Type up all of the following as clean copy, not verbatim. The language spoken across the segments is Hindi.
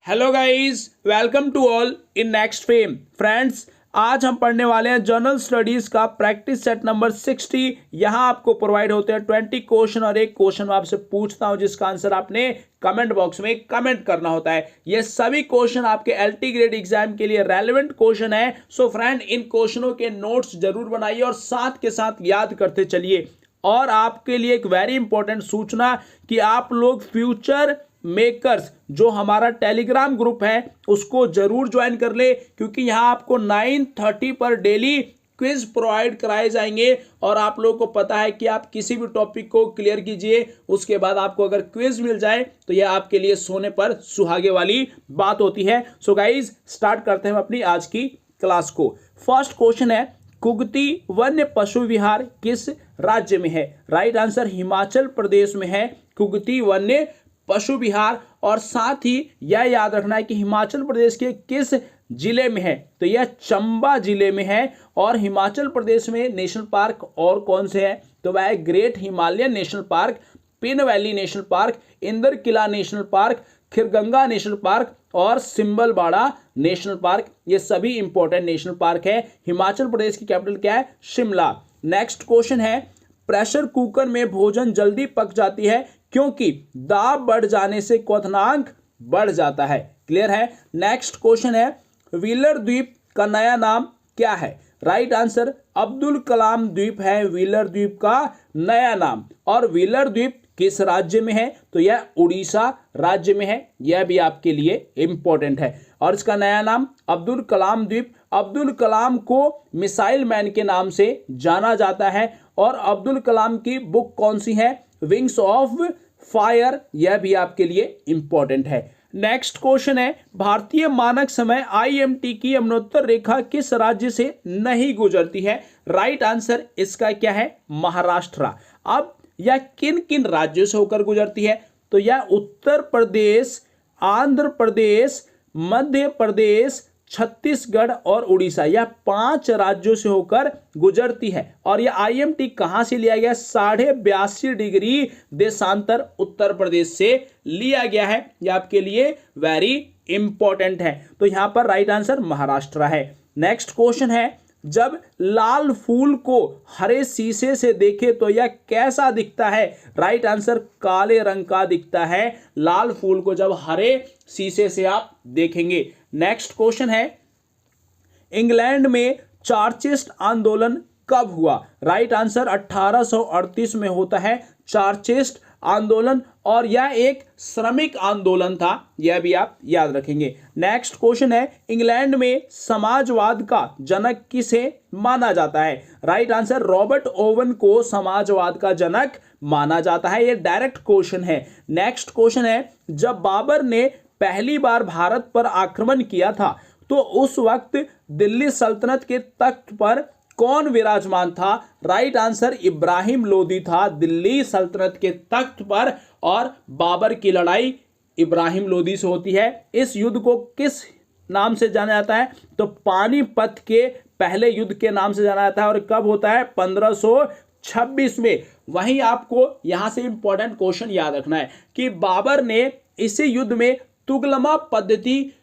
Hello guys, welcome to all in next fame. Friends, आज हम पढ़ने वाले हैं जनरल स्टडीज का प्रैक्टिस सेट नंबर 60। यहां आपको प्रोवाइड होते हैं 20 क्वेश्चन और एक क्वेश्चन मैं आपसे पूछता हूं जिसका आंसर आपने कमेंट बॉक्स में कमेंट करना होता है। ये सभी क्वेश्चन आपके एलटी ग्रेड एग्जाम के लिए रेलेवेंट क्वेश्चन है। सो फ्रेंड, इन क्वेश्चनों के नोट्स जरूर बनाइए और साथ के साथ याद करते चलिए। और आपके लिए एक वेरी इंपॉर्टेंट सूचना कि आप लोग फ्यूचर मेकर्स जो हमारा टेलीग्राम ग्रुप है उसको जरूर ज्वाइन कर ले, क्योंकि यहां आपको 9:30 पर डेली क्विज प्रोवाइड कराए जाएंगे। और आप लोगों को पता है कि आप किसी भी टॉपिक को क्लियर कीजिए, उसके बाद आपको अगर क्विज मिल जाए तो यह आपके लिए सोने पर सुहागे वाली बात होती है। सो गाइज, स्टार्ट करते हैं अपनी आज की क्लास को। फर्स्ट क्वेश्चन है, कुगती वन्य पशु विहार किस राज्य में है? राइट आंसर हिमाचल प्रदेश में है कुगती वन्य पशु विहार। और साथ ही यह याद रखना है कि हिमाचल प्रदेश के किस जिले में है, तो यह चंबा जिले में है। और हिमाचल प्रदेश में नेशनल पार्क और कौन से हैं, तो वह है great Himalayan national park, Pin valley national park, Inder Killa national park, Khirganga national park और सिंबलबाड़ा नेशनल पार्क। ये सभी इंपॉर्टेंट नेशनल पार्क है। हिमाचल प्रदेश की कैपिटल क्या है? शिमला। नेक्स्ट क्वेश्चन है, प्रेशर कुकर में भोजन जल्दी पक जाती है क्योंकि दाब बढ़ जाने से क्वथनांक बढ़ जाता है। क्लियर है? नेक्स्ट क्वेश्चन है, व्हीलर द्वीप का नया नाम क्या है? राइट आंसर अब्दुल कलाम द्वीप है व्हीलर द्वीप का नया नाम। और व्हीलर द्वीप किस राज्य में है? तो यह उड़ीसा राज्य में है। यह भी आपके लिए इंपॉर्टेंट है। और इसका नया नाम अब्दुल कलाम द्वीप। अब्दुल कलाम को मिसाइल मैन के नाम से जाना जाता है। और अब्दुल कलाम की बुक कौन सी है? Wings of fire. यह भी आपके लिए इंपॉर्टेंट है। नेक्स्ट क्वेश्चन है, भारतीय मानक समय आईएमटी की यमुनोत्तर रेखा किस राज्य से नहीं गुजरती है? राइट आंसर इसका क्या है? महाराष्ट्र। अब यह किन किन राज्यों से होकर गुजरती है? तो यह उत्तर प्रदेश, आंध्र प्रदेश, मध्य प्रदेश, छत्तीसगढ़ और उड़ीसा, यह 5 राज्यों से होकर गुजरती है। और यह आईएमटी कहां से लिया गया? 82.5 डिग्री देशांतर उत्तर प्रदेश से लिया गया है। यह आपके लिए वेरी इंपॉर्टेंट है। तो यहां पर राइट आंसर महाराष्ट्र है। नेक्स्ट क्वेश्चन है, जब लाल फूल को हरे शीशे से देखे तो यह कैसा दिखता है? राइट आंसर काले रंग का दिखता है लाल फूल को जब हरे शीशे से आप देखेंगे। नेक्स्ट क्वेश्चन है, इंग्लैंड में चार्चिस्ट आंदोलन कब हुआ? राइट आंसर 1838 में होता है चार्चिस्ट आंदोलन। और यह एक श्रमिक आंदोलन था। यह भी आप याद रखेंगे। नेक्स्ट क्वेश्चन है, इंग्लैंड में समाजवाद का जनक किसे माना जाता है? राइट आंसर रॉबर्ट ओवन को समाजवाद का जनक माना जाता है। यह डायरेक्ट क्वेश्चन है। नेक्स्ट क्वेश्चन है, जब बाबर ने पहली बार भारत पर आक्रमण किया था तो उस वक्त दिल्ली सल्तनत के तख्त पर कौन विराजमान था? राइट आंसर इब्राहिम लोदी था दिल्ली सल्तनत के तख्त पर। और बाबर की लड़ाई इब्राहिम लोदी से होती है। इस युद्ध को किस नाम से जाना जाता है? तो पानीपत के पहले युद्ध के नाम से जाना जाता है। और कब होता है? 1526 में। वहीं आपको यहां से इंपॉर्टेंट क्वेश्चन याद रखना है कि बाबर ने इसी युद्ध में तुगलमा पद्धति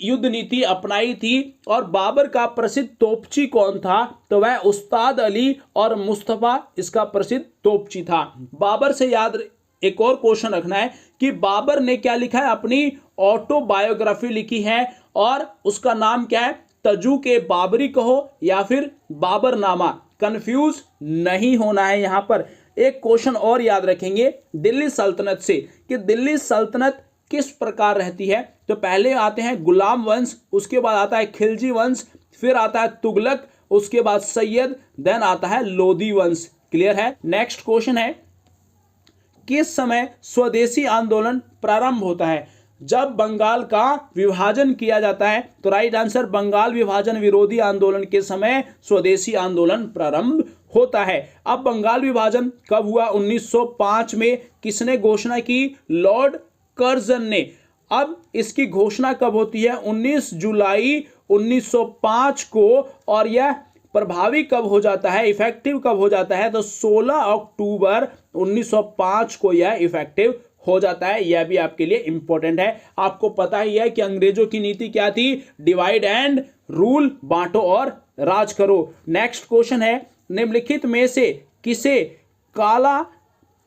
युद्ध नीति अपनाई थी। और बाबर का प्रसिद्ध तोपची कौन था? तो वह उस्ताद अली और मुस्तफा इसका प्रसिद्ध तोपची था। बाबर से याद एक और क्वेश्चन रखना है कि बाबर ने क्या लिखा है? अपनी ऑटोबायोग्राफी लिखी है। और उसका नाम क्या है? तजु के बाबरी कहो या फिर बाबरनामा। कंफ्यूज नहीं होना है। यहां पर एक क्वेश्चन और याद रखेंगे दिल्ली सल्तनत से कि दिल्ली सल्तनत किस प्रकार रहती है। तो पहले आते हैं गुलाम वंश, उसके बाद आता है खिलजी वंश, फिर आता है तुगलक, उसके बाद सैयद, देन आता है लोदी वंश। क्लियर है? नेक्स्ट क्वेश्चन है, किस समय स्वदेशी आंदोलन प्रारंभ होता है? जब बंगाल का विभाजन किया जाता है। तो राइट आंसर बंगाल विभाजन विरोधी आंदोलन के समय स्वदेशी आंदोलन प्रारंभ होता है। अब बंगाल विभाजन कब हुआ? 1905 में। किसने घोषणा की? लॉर्ड कर्जन ने। अब इसकी घोषणा कब होती है? 19 जुलाई 1905 को। और यह प्रभावी कब हो जाता है? इफेक्टिव कब हो जाता है? तो 16 अक्टूबर 1905 को यह इफेक्टिव हो जाता है। यह भी आपके लिए इंपॉर्टेंट है। आपको पता ही है कि अंग्रेजों की नीति क्या थी, डिवाइड एंड रूल, बांटो और राज करो। नेक्स्ट क्वेश्चन है, निम्नलिखित में से किसे काला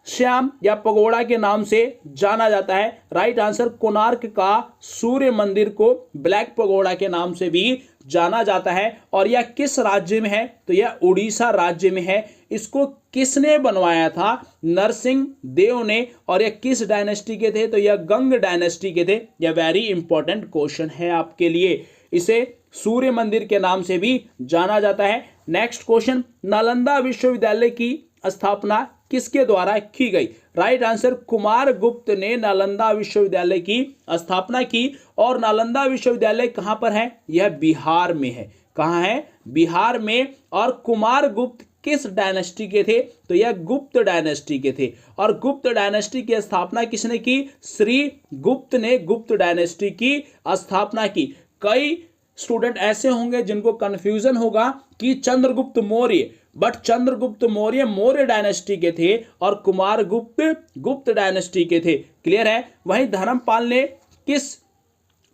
श्याम या पगोड़ा के नाम से जाना जाता है? राइट आंसर, कोणार्क का सूर्य मंदिर को ब्लैक पगोड़ा के नाम से भी जाना जाता है। और यह किस राज्य में है? तो यह उड़ीसा राज्य में है। इसको किसने बनवाया था? नरसिंह देव ने। और यह किस डायनेस्टी के थे? तो यह गंग डायनेस्टी के थे। यह वेरी इंपॉर्टेंट क्वेश्चन है आपके लिए। इसे सूर्य मंदिर के नाम से भी जाना जाता है। नेक्स्ट क्वेश्चन, नालंदा विश्वविद्यालय की स्थापना किसके द्वारा की गई? राइट आंसर, कुमार गुप्त ने नालंदा विश्वविद्यालय की स्थापना की। और नालंदा विश्वविद्यालय कहां पर है? यह बिहार में है। कहां है? बिहार में। और कुमार गुप्त किस डायनेस्टी के थे? तो यह गुप्त डायनेस्टी के थे। और गुप्त डायनेस्टी की स्थापना किसने की? श्री गुप्त ने गुप्त डायनेस्टी की स्थापना की। कई स्टूडेंट ऐसे होंगे जिनको कंफ्यूजन होगा कि चंद्रगुप्त मौर्य, बट चंद्रगुप्त मौर्य मौर्य डायनेस्टी के थे और कुमार गुप्त गुप्त डायनेस्टी के थे। क्लियर है? वहीं धर्मपाल ने किस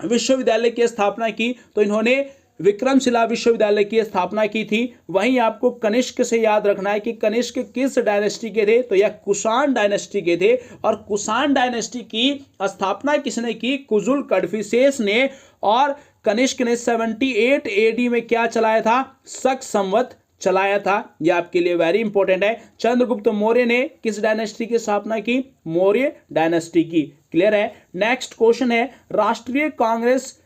विश्वविद्यालय की स्थापना की? तो इन्होंने विक्रमशिला विश्वविद्यालय की स्थापना की थी। वहीं आपको कनिष्क से याद रखना है कि कनिष्क किस डायनेस्टी के थे? तो यह कुषाण डायनेस्टी के थे। और कुषाण डायनेस्टी की स्थापना किसने की? कुजुल कड़फिसेस ने। और कनिष्क ने 78 एडी में क्या चलाया था? शक संवत चलाया था। यह आपके लिए वेरी इंपॉर्टेंट है। चंद्रगुप्त मौर्य ने किस डायनेस्टी की स्थापना की? मौर्य डायनेस्टी की। क्लियर है? नेक्स्ट क्वेश्चन है, राष्ट्रीय कांग्रेस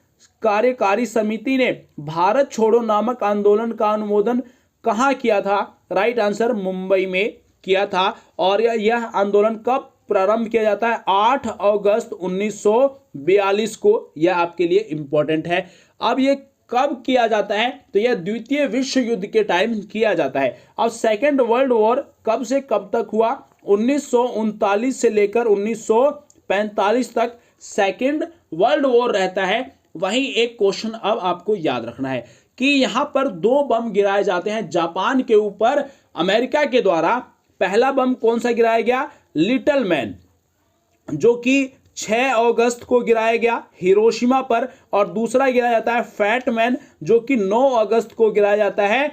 कार्यकारी समिति ने भारत छोड़ो नामक आंदोलन का अनुमोदन कहां किया था? राइट आंसर, मुंबई में किया था। और यह आंदोलन कब प्रारंभ किया जाता है? 8 अगस्त 1942 को। यह आपके लिए इंपॉर्टेंट है। अब ये कब किया जाता है? तो यह द्वितीय विश्व युद्ध के टाइम किया जाता है। अब सेकेंड वर्ल्ड वॉर कब से कब तक हुआ? 1939 से लेकर 1945 तक सेकेंड वर्ल्ड वॉर रहता है। वहीं एक क्वेश्चन अब आपको याद रखना है कि यहां पर 2 बम गिराए जाते हैं जापान के ऊपर अमेरिका के द्वारा। पहला बम कौन सा गिराया गया? लिटिल मैन, जो कि 6 अगस्त को गिराया गया हिरोशिमा पर। और दूसरा गिराया जाता है फैट मैन, जो कि 9 अगस्त को गिराया जाता है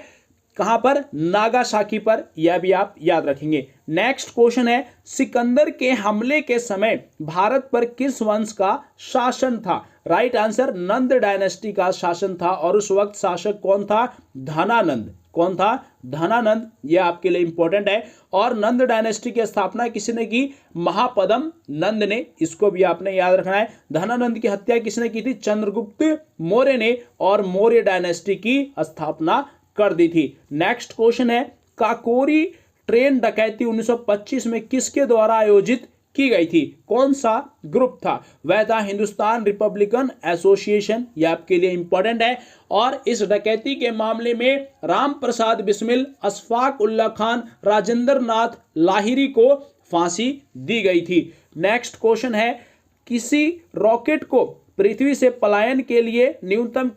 कहां पर? नागासाकी पर। यह भी आप याद रखेंगे। नेक्स्ट क्वेश्चन है, सिकंदर के हमले के समय भारत पर किस वंश का शासन था? राइट आंसर, नंद डायनेस्टी का शासन था। और उस वक्त शासक कौन था? धनानंद। कौन था? धनानंद। यह आपके लिए इंपॉर्टेंट है। और नंद डायनेस्टी की स्थापना किसने की? महापदम नंद ने। इसको भी आपने याद रखना है। धनानंद की हत्या किसने की थी? चंद्रगुप्त मौर्य ने। और मौर्य डायनेस्टी की स्थापना कर दी थी। नेक्स्ट क्वेश्चन है, काकोरी ट्रेन डकैती 1925 में किसके द्वारा आयोजित की गई थी? कौन सा ग्रुप था? वह था हिंदुस्तान रिपब्लिकन एसोसिएशन। यह आपके लिए इंपॉर्टेंट है। और इस डकैती के मामले में राम प्रसाद बिस्मिल, अशफाक उल्ला खान, राजेंद्र नाथ लाहिरी को फांसी दी गई थी। नेक्स्ट क्वेश्चन है, किसी रॉकेट को पृथ्वी से पलायन के लिए न्यूनतम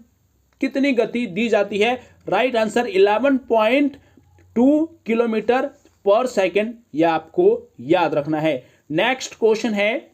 कितनी गति दी जाती है? राइट आंसर, 11.2 किलोमीटर पर सेकेंड। यह आपको याद रखना है। नेक्स्ट क्वेश्चन है,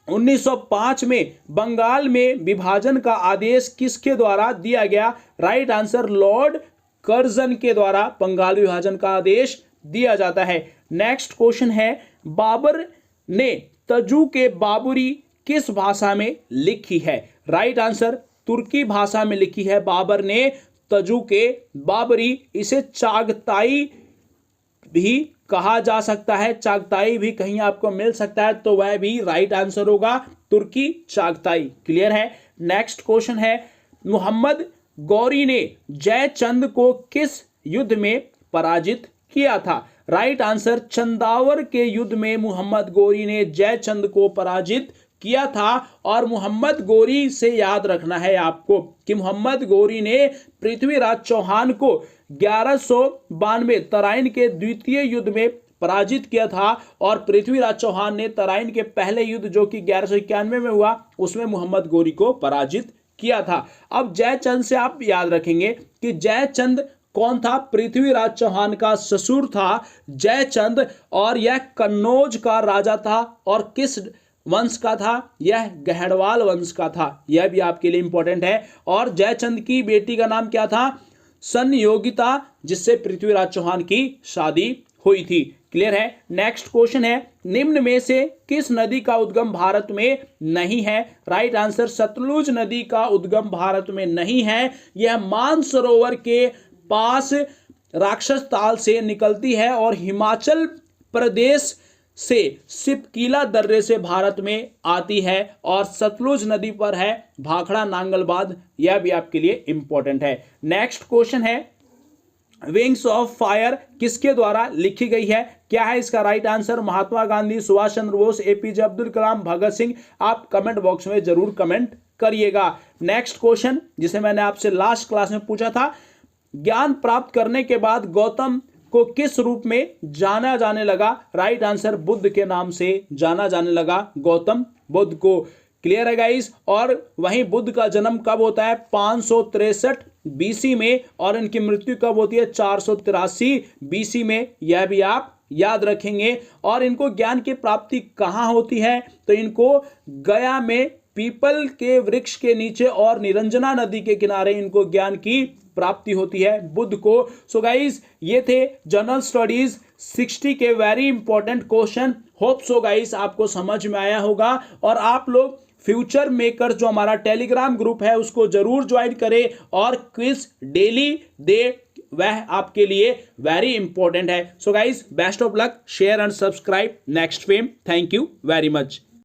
1905 में बंगाल में विभाजन का आदेश किसके द्वारा दिया गया? राइट आंसर, लॉर्ड कर्जन के द्वारा बंगाल विभाजन का आदेश दिया जाता है। नेक्स्ट क्वेश्चन है, बाबर ने तजु के बाबरी किस भाषा में लिखी है? राइट आंसर, तुर्की भाषा में लिखी है बाबर ने तजु के बाबरी। इसे चागताई भी कहा जा सकता है। चागताई भी कहीं आपको मिल सकता है, तो वह भी राइट आंसर होगा, तुर्की चागताई। क्लियर है? नेक्स्ट क्वेश्चन है, मोहम्मद गौरी ने जयचंद को किस युद्ध में पराजित किया था? राइट आंसर, चंदावर के युद्ध में मोहम्मद गौरी ने जयचंद को पराजित किया था। और मोहम्मद गौरी से याद रखना है आपको कि मोहम्मद गौरी ने पृथ्वीराज चौहान को 1192 तराइन के द्वितीय युद्ध में पराजित किया था। और पृथ्वीराज चौहान ने तराइन के पहले युद्ध जो कि 1191 में हुआ, उसमें मोहम्मद गौरी को पराजित किया था। अब जयचंद से आप याद रखेंगे कि जयचंद कौन था? पृथ्वीराज चौहान का ससुर था जयचंद, और यह कन्नौज का राजा था। और किस वंश का था? यह गहड़वाल वंश का था। यह भी आपके लिए इंपॉर्टेंट है। और जयचंद की बेटी का नाम क्या था? संयोगिता, जिससे पृथ्वीराज चौहान की शादी हुई थी। क्लियर है? नेक्स्ट क्वेश्चन है, निम्न में से किस नदी का उद्गम भारत में नहीं है? राइट आंसर, सतलुज नदी का उद्गम भारत में नहीं है। यह मानसरोवर के पास राक्षस ताल से निकलती है और हिमाचल प्रदेश से सिपकीला दर्रे से भारत में आती है, और सतलुज नदी पर है भाखड़ा नांगल बांध। यह भी आपके लिए इंपॉर्टेंट है। नेक्स्ट क्वेश्चन है, विंग्स ऑफ फायर किसके द्वारा लिखी गई है? क्या है इसका right answer? Mahatma Gandhi, Subhash Chandra Bose, APJ Abdul Kalam, Bhagat Singh. आप कमेंट बॉक्स में जरूर कमेंट करिएगा। नेक्स्ट क्वेश्चन, जिसे मैंने आपसे लास्ट क्लास में पूछा था, ज्ञान प्राप्त करने के बाद गौतम को किस रूप में जाना जाने लगा? राइट आंसर, बुद्ध के नाम से जाना जाने लगा गौतम बुद्ध को। क्लियर है गाइस? और वहीं बुद्ध का जन्म कब होता है? 563 बीसी में, और इनकी मृत्यु कब होती है? 483 बीसी में। यह भी आप याद रखेंगे। और इनको ज्ञान की प्राप्ति कहां होती है? तो इनको गया में पीपल के वृक्ष के नीचे और निरंजना नदी के किनारे इनको ज्ञान की प्राप्ति होती है बुद्ध को। सो गाइज, ये थे जनरल स्टडीज 60 के very important question. Hope so guys आपको समझ में आया होगा। और आप लोग फ्यूचर मेकर जो हमारा टेलीग्राम ग्रुप है उसको जरूर ज्वाइन करें, और क्विज डेली दे, वह आपके लिए वेरी इंपॉर्टेंट है। So guys, best of luck, share and subscribe next fame. Thank you very much.